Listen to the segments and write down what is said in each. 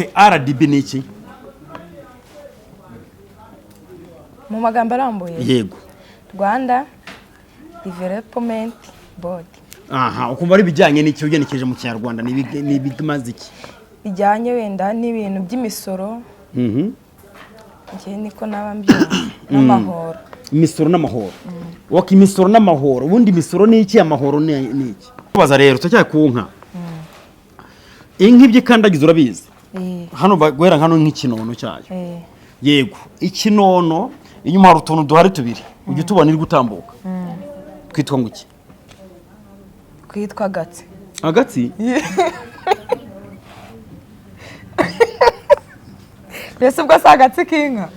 RDB ni iki? Mu magambo arambuye. Yego. Rwanda Development Board. Aha, ukumva ari bijyanye n'iki ugenekeje mu Kinyarwanda ni bimaze iki? Bijyanye wenda n'ibintu by'imisoro. Ngiye niko nabambyumva n'amahoro. Imisoro n'amahoro. Waki imisoro n'amahoro. Ubundi imisoro ni iki, amahoro ni iki? Kubaza rero tujya ku nka. Inka ibyikandagiza urabizi. Hano bagwera hano nk'ikinono cyayo. Yego, ikinono inyuma hari utuntu duhari tubiri. Ujye tubona iri gutambuka. Kwitwa nguki? Kwitwa agatsi. Agatsi? Mbese ubwo si agatsi k'inka?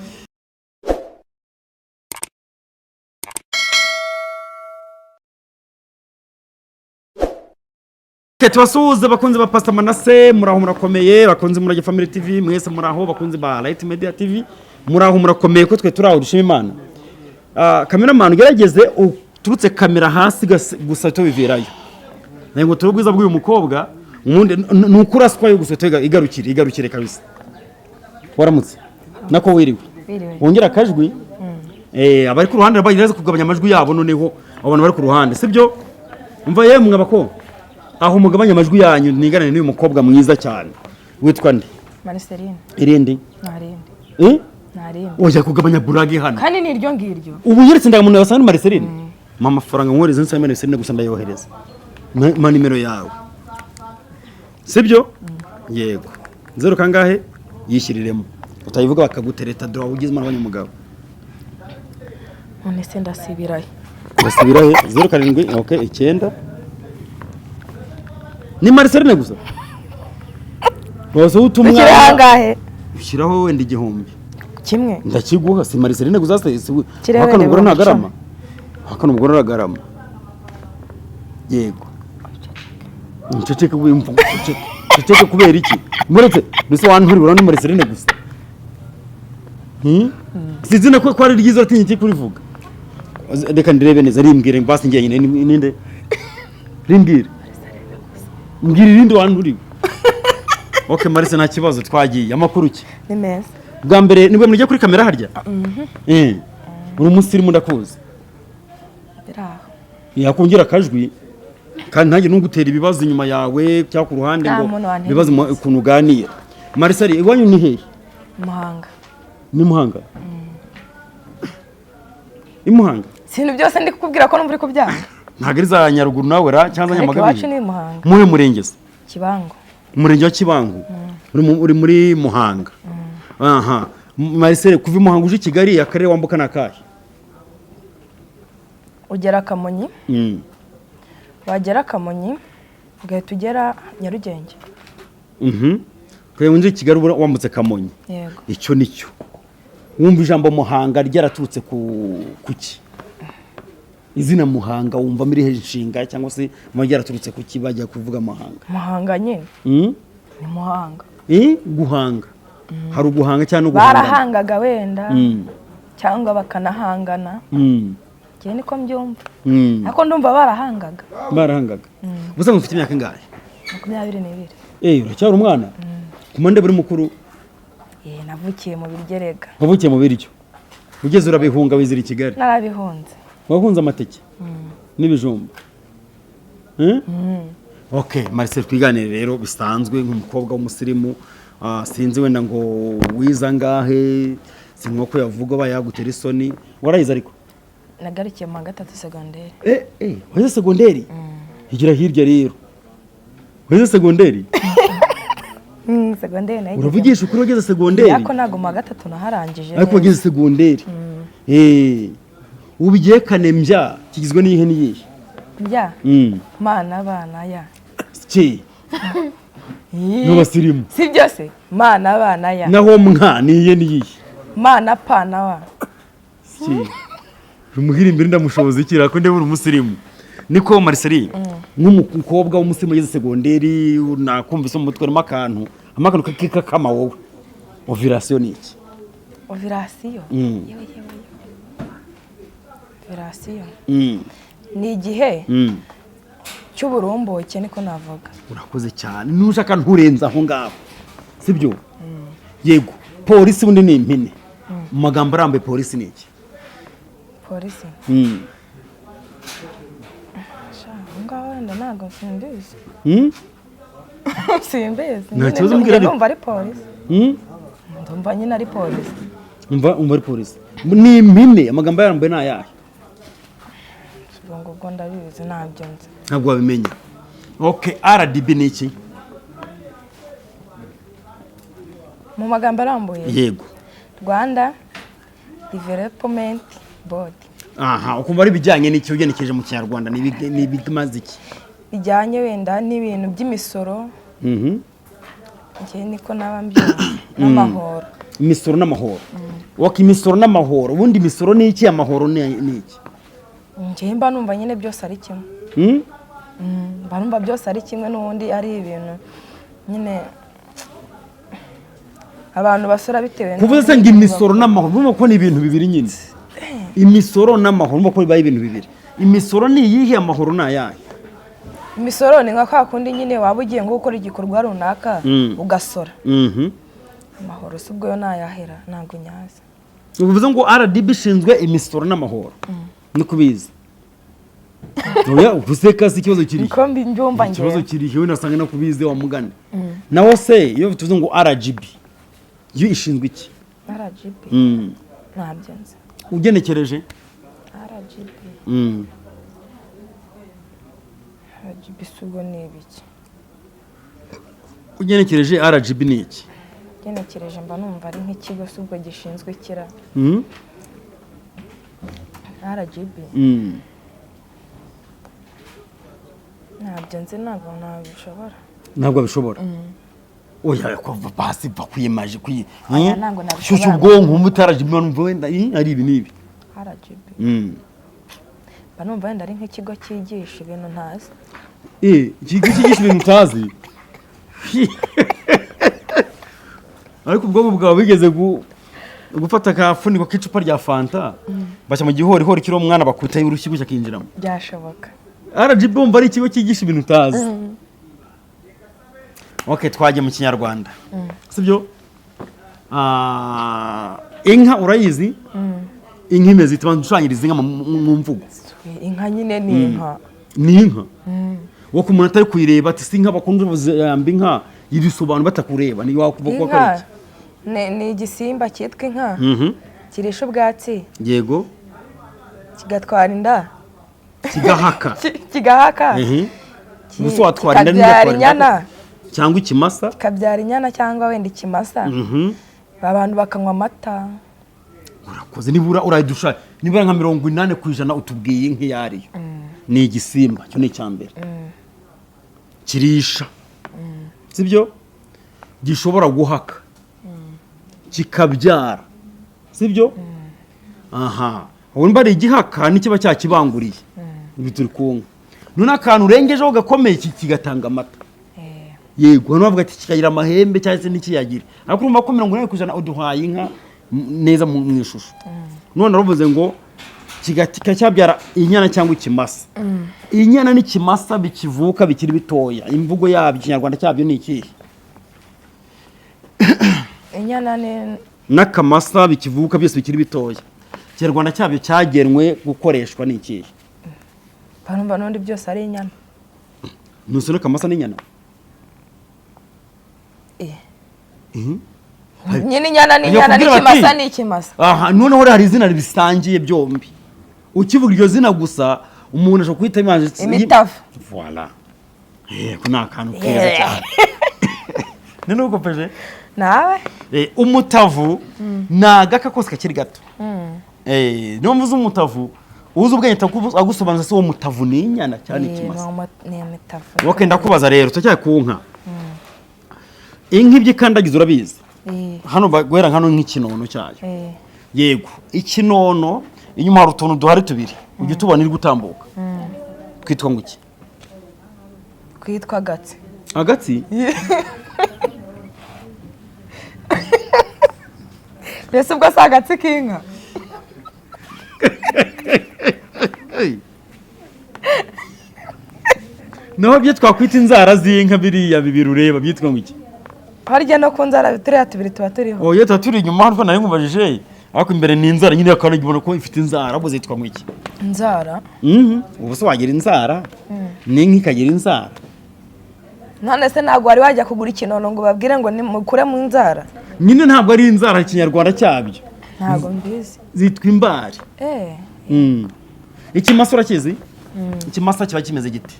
Tubasuhuza bakunze ba Pastor Manase, muraho murakomeye, bakunze murage Family TV, mwese muraho, bakunze ba Light Media TV, muraho murakomeye ko twe turaho dushima Imana. Cameraman gerageze uturutse kamera hasi gusa to bivirayo. Ngo turubwiza bw'uyu mukobwa, umundi nukuraswa yo gusa igarukire kabisa. Waramutse. Nako wiriwe. Wongera akajwi. Abari ku ruhande bagiraza kugabanya amajwi yabo noneho abantu bari ku ruhande. Sibyo? Umva yemwe abako. Aho mugabanya amajwi yanyu niganane n'uyu mukobwa mwiza cyane. Witwa nde? Marceline. Irindi? Narindi. Narindi. Oya kugabanya burage hano. Kandi ni iryo ngiryo. Ubu yeretse ndamuntu yasanga Marceline. Mama faranga nkoreze nsaba Marceline gusa ndayohereza. Ma nimero yawe. Sibyo? Yego. 0 kangahe? Yishyiriremo. Utayivuga bakagutereta dora ugize imana abanyamugabo. None se ndasibiraye. Ndasibiraye 07 okay 9 Ni Marceline gusa. Wose utumwa. Ukiri hangahe? Ushyiraho wenda igihumbi. Kimwe. Ndakiguha si Marceline gusa se. Hakana umugore ntagarama. Hakana umugore ntagarama. Yego. Nceceke wimva. Nceceke kubera iki? Muretse mbese wanturibura no Marceline gusa. Sizina ko ari ryiza atinya iki kurivuga. Reka ndirebe neza rimbwire basi ngiye nyine ninde? Rimbwire. Mbwira irindi wanturiwe. Okay Marisa nta kibazo twagiye amakuru ki? Ni meza. Bwa mbere nibwo murije kuri kamera harya? Uri umusirimu ndakuzi. Biraho. Yakongera akajwi kandi ntange nungutera ibibazo inyuma yawe cya ku ruhande ngo bibazo ukuntu uganira. Marisa ari iwanyu ni hehe? Muhanga. Ni Muhanga? Imuhanga? Sintu byose ndi kukubwira ko numva uri kubyanga. Ntago za Nyaruguru nawe ra cyangwa Nyamagabe. Wacu ni Muhanga. Muhe murengeze? Kibango. Umurenge wa Kibango. Uri muri Muhanga. Aha. Marcel kuva Muhanga uje Kigali akarere wambuka nakahe? Ugera Kamonyi. Wagera Kamonyi ugahita ugera Nyarugenge. Kwe unje Kigali wambutse Kamonyi. Yego. Icyo nicyo. Wumva ijambo Muhanga ryaraturutse kuki? Izina Muhanga wumva muri hejinga cyangwa se ryaraturutse kuki bajya kuvuga Muhanga? Muhanga nyine. Ni Muhanga. Guhanga. Hari uguhanga cyane uguhanga. Barahangaga wenda. Cyangwa bakanahangana. Giye niko mbyumva. Ako ndumva barahangaga. Barahangaga. Busa mufite imyaka ingahe? 22. Uracyari umwana? Kumande buri mukuru. Navukiye mu Birgerega. Wavukiye mu Biryo. Ugeze urabihunga wizira i Kigali. Narabihunze. Wahunze amateke? N'ibijumba. Okay, Marcel twiganire rero bisanzwe nk'umukobwa w'umusirimu. Sinzi wenda ngo wiza ngahe, sinkoko yavuga bayagutera isoni. Warayiza ariko? Nagarikiye mu 3 secondaire. Wayize secondaire? Higira hirya rero. Wayize secondaire? Secondaire nayo. Uravugisha ukuri wageze secondaire? Yako nago mu 3 naharangije. Ariko wageze secondaire. Ubigiye kanembya kigizwe n'ihe niyihe? Mbya. Mana bana ya. Ki? N'abasirimu. Si byose. Mana bana ya. Naho mwa niye niyihe? Mana pana wa. Ki? Umuhira imbere ndamushoboza ikira ko ndebura umusirimu. Niko Marceline. Nk'umukobwa w'umusirimu yeze secondaire nakumvise mu mutwe amakanu kakika kama wowe. Ovulation ni iki? Ovulation. Ovulation. Ni igihe cy'uburumbuke niko navuga. Urakoze cyane nushaka nturenza aho ngaho. Sibyo? yego polisi ubundi ni impine mu magambo arambuye polisi ni iki? polisi Mm. ngaho wenda ntabwo simbizi Mm? simbizi Nta kibazo mbwira ariko. ndumva ari polisi Mm? ndumva nyine ari polisi umva ari polisi ni impine amagambo arambuye ni ayahe? ubwo ndabizi ntabyo nzi ntabwo wabimenya. Okay, RDB ni iki? mu magambo arambuye Yego. Rwanda Development Board Aha, ukumva ari bijyanye n'iki ugenekeje mu Kinyarwanda ni bimaze iki? bijyanye wenda n'ibintu by'imisoro Mhm. njye niko naba mbyumva n'amahoro Imisoro n'amahoro. Waka imisoro n'amahoro. Ubundi imisoro ni iki, amahoro ni iki? njye mba numva nyine byose ari kimwe Mm? mba numva byose ari kimwe n'ubundi ari ibintu nyine abantu basora bitewe Kuvuze se ngo imisoro n'amahoro urumva ko ni ibintu bibiri nyine. Imisoro n'amahoro urumva ko bibaye ibintu bibiri. Imisoro ni iyihe, amahoro ni ayahe? imisoro ni nka kwa kundi nyine waba ugiye nko gukora igikorwa runaka ugasora Mhm. amahoro si ubwo yo nayahera ntabwo nyazi Uvuze ngo RDB ishinzwe imisoro n'amahoro. Ni kubizi. Oya, uvuze kasi ikibazo kiri. niko mbyumva njye Ikibazo kiri hewe nasanga no kubizi wa mugane. Nawo se iyo tuvuze ngo RGB yo ishinzwe iki? RGB Mm. ntabyo nzi Ugenekereje? RGB Mm. RGB si ubwo ni ibiki Ugenekereje RGB ni iki? genekereje mba numva ari nk'ikigo si ubwo gishinzwe kira Mm. RGB Mm. ntabyo nzi ntabwo nabishobora Ntabwo bishobora. Oya ko basi bakwimaje kwi. Oya, ntabwo nabishobora. Shushu ubwonko umutaraje numva wenda ari ibi nibi. RGB Mm. mba numva wenda ari nk'ikigo cyigisha ibintu ntazi Ikigo cyigisha ibintu utazi. Ariko ubwonko bwawe bigeze gufata akafuniko k'icupa rya Fanta bashya mu gihorihori kiri umwana bakutaye urushyi gushya kinjiramo. byashoboka RGB umva ari ikigo cyigisha ibintu utazi. Okay, twagiye mu Kinyarwanda. Sibyo? Inka urayizi? Inka imeze itabanza ushushanyiriza inka mu mvugo. inka nyine ni inka Ni inka. Wo ku muntu atari kuyireba ati sinka bakunze bazamba inka yirisobanura batakureba ni wakuvuga ko inka iki? ni igisimba cyitwa inka Mhm. kirisha ubwatsi Yego. kigatwara inda Kigahaka. kigahaka Ubuso watwara inda kikabyara inyana cyangwa ikimasa. kikabyara inyana cyangwa wenda ikimasa abantu bakanywa amata Urakoze nibura urayidusha nibura nka 80% utubwiye inka yariyo. Ni igisimba cyo ni cyambere. Kirisha. Sibyo? Gishobora guhaka. Kikabyara. Sibyo? Aha. Ubu mbari igihaka nikiba cyakibanguriye. Ibi turi kunga. None akantu urengejeho gakomeye kigatanga amata. Yego hano bavuga ati kikagira amahembe cyangwa se n'ikiyagira. Ariko urumva ko 80% uduhaye inka neza mu ishusho. None aravuze ngo kigatika cyabyara inyana cyangwa ikimasa. Inyana n'ikimasa bikivuka bikiri bitoya. Imvugo yabyo Kinyarwanda cyabyo ni iki? inyana ni N'akamasa bikivuka byose bikiri bitoya. Kinyarwanda cyabyo cyagenwe gukoreshwa ni iki? barumva n'undi byose ari inyana Nuse n'akamasa n'inyana. nyine inyana ni inyana n'ikimasa ni ikimasa Aha noneho hari izina ribisangiye byombi. Ukivuga iryo zina gusa umuntu ashobora kuhita imanje imitavu voilà. Kuna akantu keza cyane. None uko peje? nawe Umutavu nagaka kose kakiri gato. Niyo mvuze umutavu uzi ubwenge agusobanza se uwo mutavu ni inyana cyane ikimasa. ni imitavu Okay, ndakubaza rero tujya ku nka. Inka ibyikandagiza urabizi. Hano bagwera hano nk'ikinono cyayo. Yego, ikinono inyuma hari utuntu duhari tubiri. Ujye tubona iri gutambuka. Kwitwa nguki? kwitwa gatsi Agatsi? mbese ubwo si agatsi k'inka Naho byo twakwita inzara z'inka biriya bibiri ureba byitwa nguki? harya no ku nzara turiya tubiri tuba turiho. oya tuba turi inyuma hano nari nkubajije ariko imbere ni inzara nyine akana ubona ko ifite inzara abo zitwa ngo iki Inzara? ubu se wagira inzara n'inka ikagira inzara none se ntabwo wari wajya kugura ikinono ngo babwire ngo nimukure mu nzara? nyine ntabwo ari inzara ikinyarwanda cyabyo Ntabwo mbizi. zitwa imbari ikimasa urakizi ikimasa kiba kimeze giti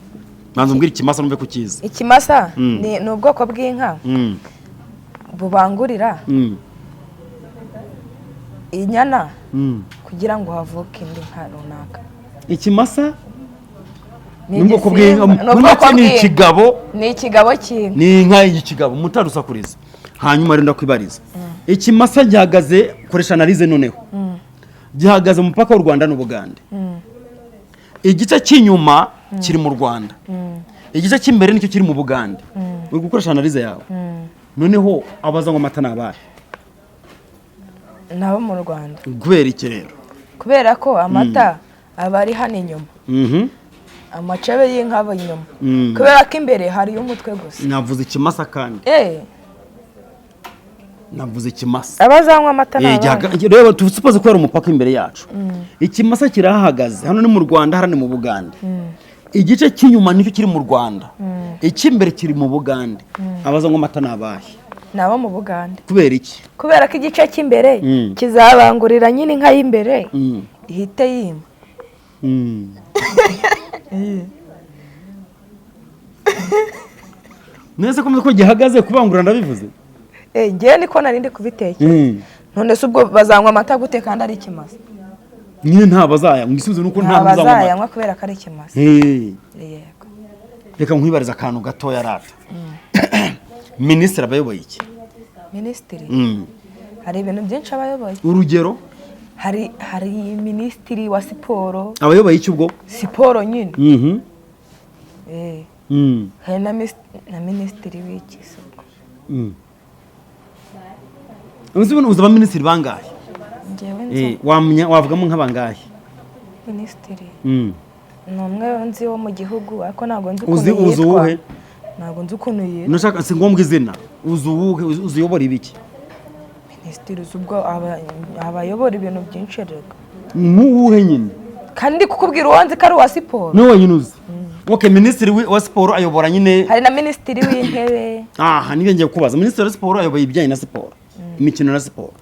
nanze umbwira ikimasa numve kukizi Ikimasa ni ubwoko bw'inka bubangurira inyana kugira ngo havuke indi nka runaka. ikimasa Ni ni ubwoko igisimba, bw'inka ni ubwoko ni bw'inka. ikigabo Ni ikigabo cy'inka. ni inka y'ikigabo mutarusakuriza hanyuma renda kwibariza ikimasa gihagaze koresha analize noneho gihagaze mu mupaka w'u Rwanda n'Ubugande igice cy'inyuma kiri mu Rwanda igice cy'imbere nicyo kiri mu Bugande uri gukoresha analize yawe noneho abaza ngo amata nabahe Nabo mu Rwanda. kubera iki rero Kubera ko amata aba ari hano inyuma. Amacebe y'inka aba inyuma. Kubera ko imbere hari umutwe gusa. navuze ikimasa kandi navuze ikimasa Abazanywa amata n'abana. reba tusupoze ko hari umupaka imbere yacu ikimasa kirahagaze hano ni mu Rwanda hano ni mu Bugande igice cy'inyuma nicyo kiri mu Rwanda icy'imbere kiri mu Bugande abaza ngo amata nabahe Nabo mu Bugande. kubera iki Kubera ko igice cy'imbere kizabangurira nyine inka y'imbere ihite yima. nese ko gihagaze kubangurira ndabivuze Ngewe niko nari ndi kubitekereza. None se ubwo bazanywa amata gute kandi ari ikimasa? nyine nta bazayanywa igisubizo nuko nta bazanywa bazayanywa kubera ko ari ikimasa. Yego. reka nkwibariza akantu gatoya rata minisitiri abayoboye iki Minisitiri hari ibintu byinshi abayoboye. urugero Hari minisitiri wa siporo. abayoboye iki ubwo Siporo nyine. Hari na minisitiri w'ikisuku. uzi abaminisitiri bangahe Ngewe nzi wavugamo nk'abangahe minisitiri ni umwe nzi wo mu gihugu ariko ntabwo nzi uzi ukuntu yitwa. uwuhe Ntabwo nzi ukuntu yitwa. nashaka si ngombwa izina uzi uwuhe uziyobora ibiki Minisitiri uzi ubwo abayobora ibintu byinshi rero. nk'uwuhe nyine Kandi kukubwira uwo nzi ko ari uwa siporo. niwe wenyine uzi minisitiri wa siporo ayobora nyine Hari na minisitiri w'intebe. nibyo ngiye kubaza minisitiri wa siporo ayoboye ibijyanye na siporo imikino na siporo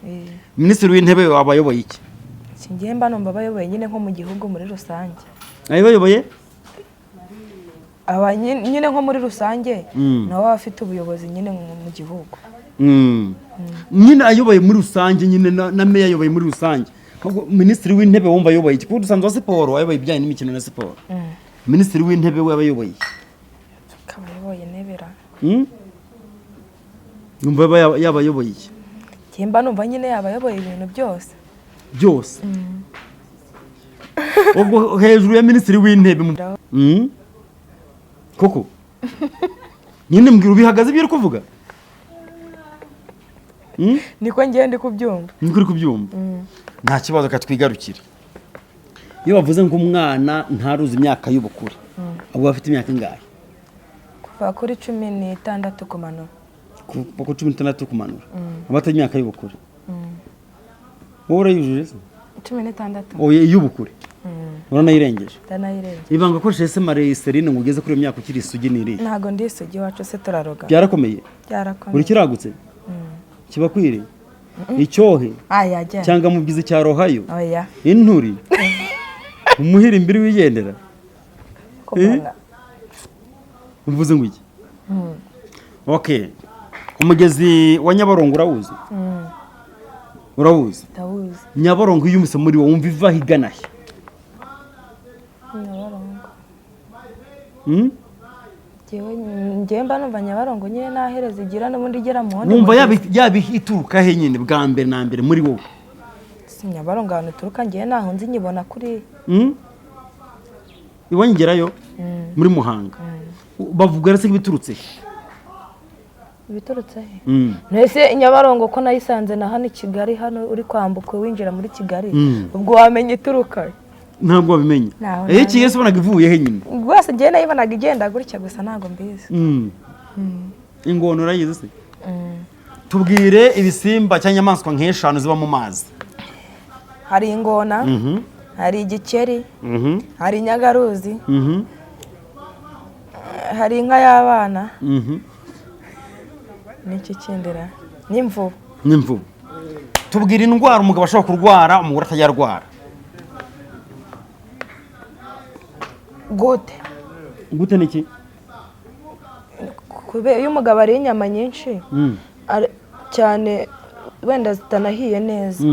minisitiri w'intebe abayoboye iki Singiye mba numva abayoboye nyine nko mu gihugu muri rusange. abayoboye nyine nko muri rusange nabo baba bafite ubuyobozi nyine mu gihugu. nyine ayoboye muri rusange nyine na meya ayoboye muri rusange minisitiri w'intebe wumva ayoboye iki kuko dusanzwe wa siporo ayoboye ibijyanye n'imikino na siporo minisitiri w'intebe we abayoboye iki akaba ayoboye nebera. numva yaba ayoboye iki Mba numva nyine yaba ayoboye ibintu byose ubwo hejuru ya minisitiri w'intebe koko nyine mbwira ubihagaze ibyo uri kuvuga niko ngiye ndi kubyumva. niko uri kubyumva nta kibazo katwigarukire iyo bavuze ngo umwana ntaruzi imyaka y'ubukure abo bafite imyaka ingahe kuva kuri 16 kumanura. kuva kuri 16 kumanura abata imyaka y'ubukure wowe urayujuje se 16 oye y'ubukure uranayirengeje ndanayirengeje. ibanga ko Jesse Marie Serine ngo ugeze kuri iyo myaka ukiri isugi niri Ntago ndi isugi wacu se turaroga. byarakomeye uri kiragutse kiba kwiri icyohe cyangwa mu byizi cya rohayo inturi umuhira imbere wigendera uvuze ngo iki okay umugezi wa Nyabarongo urawuzi urawuzi Nyabarongo iyo umise muri wo wumva iva higana he Nyabarongo ngewe mba numva Nyabarongo nyine nahereza igira n'ubundi igera mu wundi wumva yabituruka he nyine bwa mbere na mbere muri wowe si Nyabarongo ahantu turuka ngewe naho nzi nyibona kuri iwanyu ngerayo muri Muhanga bavuga rese ibiturutse he ibiturutse he nese Nyabarongo ko nayisanze na hano i Kigali hano uri kwambuka winjira muri Kigali ubwo wamenye ituruka ntabwo wabimenye iki Yesu bonaga ivuye he nyine rwose ngewe nayibonaga igenda gutya gusa ntago mbizi ingono urayizi se tubwire ibisimba cyangwa inyamaswa nk'eshanu ziba mu mazi. hari ingona, hari igikeri, hari inyagaruzi, hari inka y'abana, n'iki kindera n'imvubu. Tubwire indwara umugabo ashobora kurwara umugore atajya arwara. Gute niki? Kubera iyo umugabo ariye inyama nyinshi cyane wenda zitanahiye neza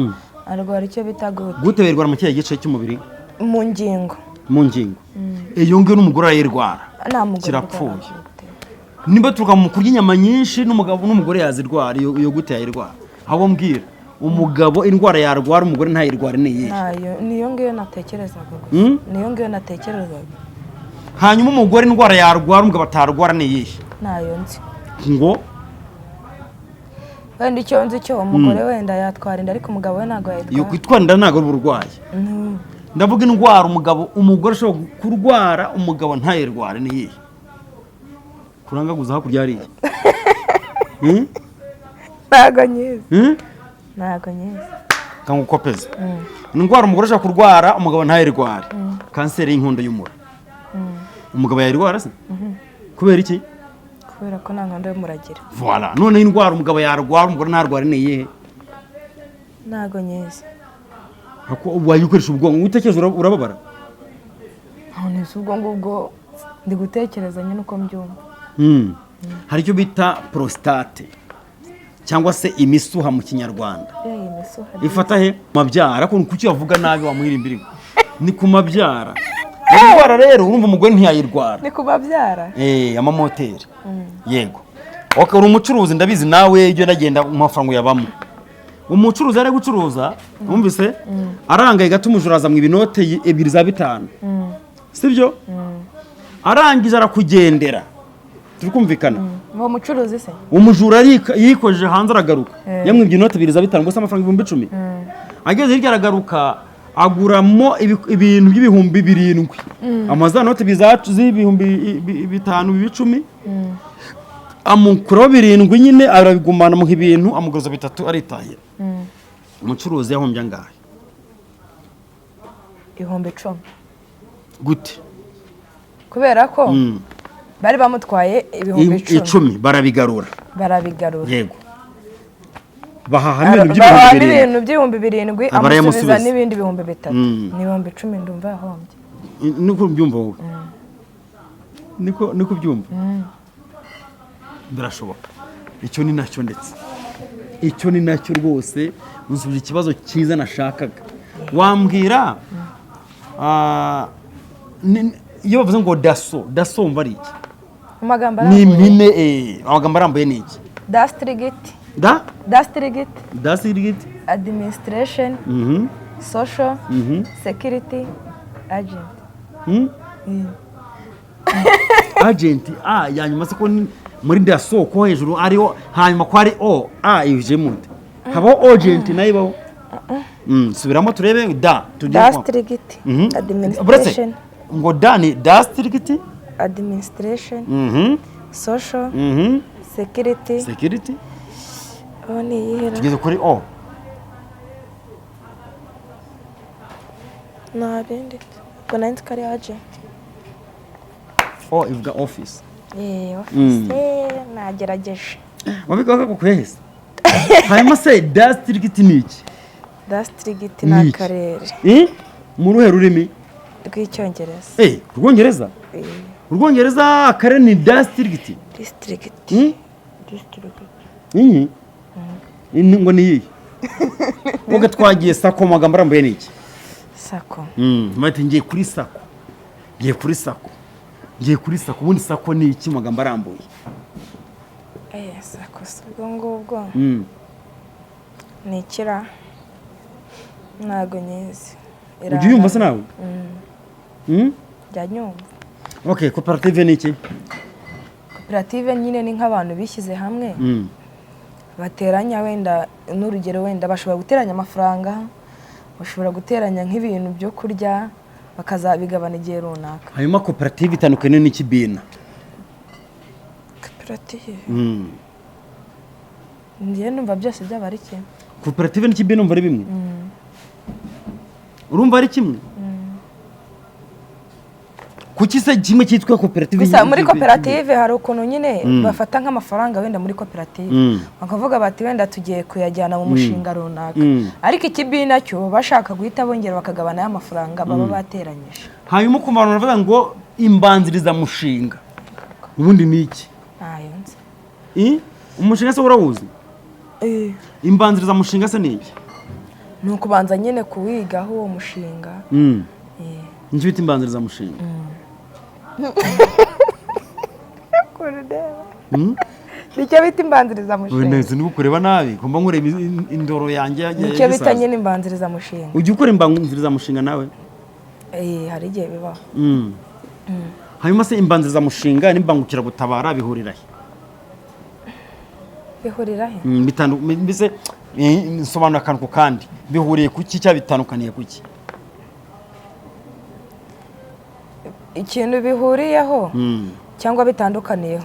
arwara icyo bita gute. Birwara mu kihe gice cy'umubiri? mu ngingo. Iyo ngiyo n'umugore arayirwara kirapfuye. Nimba turuka mu kurya inyama nyinshi n'umugore yazirwara, iyo gute yayirwara? Abo mbwira umugabo indwara yarwara umugore ntayirware niyihe? Niyo ngiyo natekerezaga. Hanyuma umugore indwara yarwara umugabo atarwara niyihe? Nayo nzi. Ngo wenda icyo nzi cyo umugore wenda yatwara inda ariko umugabo we ntabwo yayitwara. Iyo kwitwara inda ntabwo ari uburwayi. Ndavuga indwara umugore ashobora kurwara umugabo ntayirware niyihe? Kurangaguza hakurya hariya. Ntabwo nyizi. Kangu kopeza. Indwara umugore ashobora kurwara umugabo ntayirware. Kanseri y'inkondo y'umura. Umugabo yayirwara se? Kubera iki? Kubera ko nta nkondo y'umura agira. Voilà. None indwara umugabo yarwara umugore ntarware niyihe? Ntabwo nyizi. Wayikoresha ubwonko utekereza urababara? None se ubwo ngubwo ndi gutekereza nyine uko mbyumva. Hari icyo bita prostate cyangwa se imisuha mu Kinyarwanda. Ifata he? Mabyara. Ariko kuki wavuga nabi wamuhirimbira? Ni ku mabyara. Indwara rero urumva umugore ntiyayirwara. Ni ku mabyara? Amamoteri. Yego. Uri umucuruzi ndabizi nawe ibyo ndagenda mu mafaranga yabamo. Umucuruzi ari gucuruza umvise arangaye gato umujuraza mu ibinote 2 za 5. Sibyo? Arangije arakugendera. Turikumvikana. Uwo mucuruzi se? Umujura yikoje hanze aragaruka. Yamwe ibinote 2 za 5 gusa amafaranga 10,000. Ageze hirya aragaruka aguramo ibintu by'ibihumbi 7. Amazana note z'ibihumbi 5 10. Amukuraho 7 nyine arabigumana mu ibintu amuguruza 3 aritahira. Umucuruzi yahombye angahe? 10,000. Gute? Kubera ko bari bamutwaye 10,000 barabigarura. Yego. Bahaha ibintu by'ibihumbi 7 amusubiza n'ibindi 3,000. Ni 10,000 ndumva yahombye. Niko byumva wowe? Niko byumva? Birashoboka. Icyo ni nacyo ndetse. Icyo ni nacyo rwose unsubije ikibazo cyiza nashakaga. Wambwira iyo bavuze ngo daso mva ari iki? Ni impine amagambo arambuye ni iki? District administration social security agent. Agent yanyuma se ko muri daso ko hejuru ariho hanyuma ko ari ije mute habaho agent nayibaho. Subiramo turebe district administration ngo ni district administration social security ni yihera tugeze kuri nabindi ko nanti kari agent ivuga office. Nagerageje. Wabigaga ko kweheza. Hanyuma se district ni iki? District ni akarere. Mu ruhe rurimi? Rw'icyongereza. Rwongereza? Urwongereza akarere ni district. Ngo ni iyi. Woga twagiye sako magambo arambuye ni iki? Sako. Mate ngiye kuri sako. Ngiye kuri sako ubundi sako ni iki magambo arambuye? Sako ubwo ngubwo. Ni ikira. Ntago nyizi. Ujye yumva se nawe? Jya nyumva. Okay, koperative ni iki? Koperative nyine ni nk'abantu bishyize hamwe. Bateranya wenda n'urugero wenda bashobora guteranya amafaranga, bashobora guteranya nk'ibintu byo kurya bakazabigabana igihe runaka. Hanyuma koperative itandukanye n'iki bina? Koperative njye numva byose byaba ari kimwe. koperative n'ikibi numva ari bimwe urumva ari kimwe kuki se kimwe cyitwa koperative gusa muri koperative hari ukuntu nyine bafata nk'amafaranga wenda muri koperative bakavuga bati wenda tugiye kuyajyana mu mushinga runaka ariko ikibi nacyo bashaka guhita bongera bakagabana y'amafaranga baba bateranyije. hanyuma ku bantu baravuga ngo imbanziriza mushinga ubundi ni iki? Ayo nzi. Umushinga se urawuzi? Imbanziriza mushinga se ni iki? Ni ukubanza nyine kuwigaho uwo mushinga. Njye bita imbanziriza mushinga. Nicyo bita imbanziriza mushinga. Neza ndi gukureba nabi kumba nkureba indoro yanjye yagiye. Nicyo bita nyine imbanziriza mushinga. Ujye ukora imbanziriza mushinga nawe? Hari igihe bibaho. Hanyuma se imbanziriza mushinga n'imbangukira gutabara bihurira he? Bihurira he? Mbese nsobanura akantu kandi bihuriye kuki cya bitandukaniye kuki? Ikintu bihuriyeho cyangwa bitandukaniyeho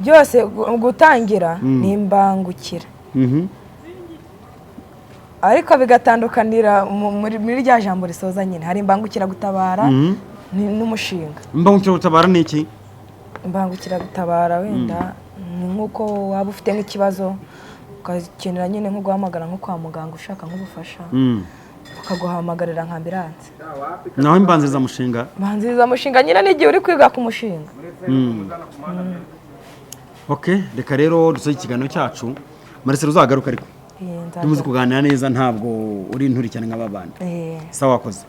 byose gutangira ni imbangukira ariko bigatandukanira muri rya jambo risoza nyine hari imbangukira gutabara n'umushinga. Imbangukira gutabara ni iki? Imbangukira gutabara wenda nk'uko waba ufite nk'ikibazo ukakenera nyine nko guhamagara nko kwa muganga ushaka nk'ubufasha ukaguhamagarira nka ambulance. Naho imbanziriza mushinga? Imbanziriza mushinga nyine n'igihe uri kwiga ku mushinga. Okay, reka rero dusoje ikiganiro cyacu. Marcel uzagaruka ariko. Tumaze kuganira neza ntabwo uri inturi cyane nk'ababandi. Sawa wakoze.